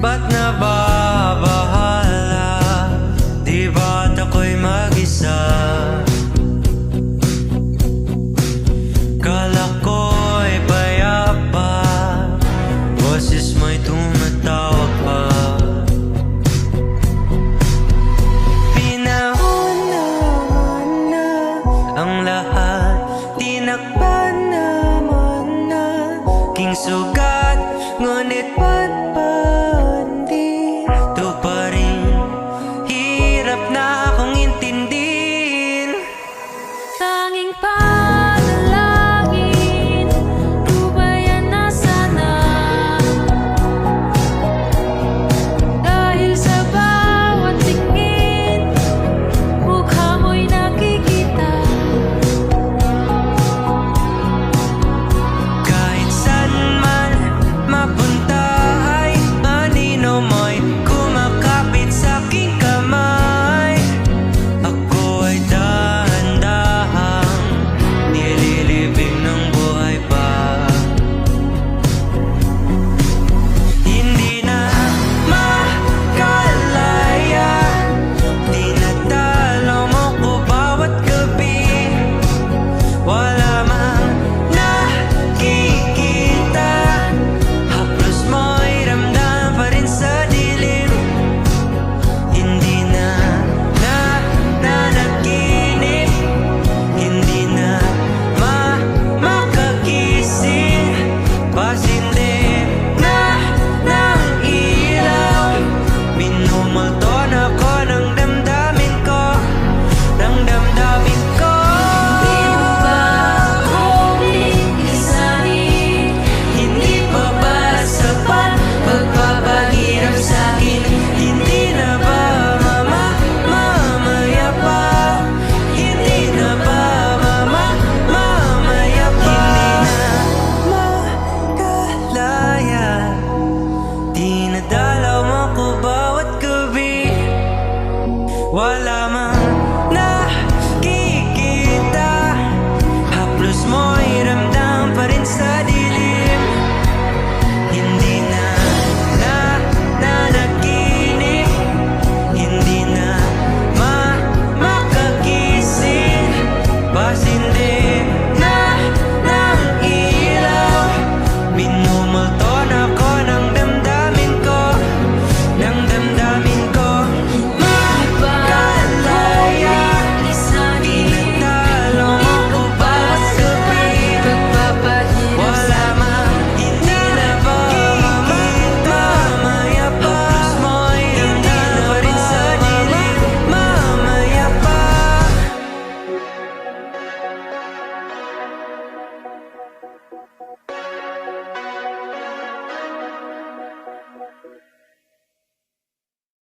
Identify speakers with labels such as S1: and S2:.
S1: Ba't nababahala? Di ba't ako'y mag-isa? Kala ko'y payapa, boses mo'y tumatawag pa. Pinahuna na ang lahat, tinakpan naman na king sugat, ngunit ba't pa na akong intindihin?
S2: Tanging panalangin, lubayan na sana. Dahil sa bawat tingin, mukha mo'y nakikita.
S1: Kahit saan man mapunta ay anino mo'y kumakapit sa aking kamay. Wala man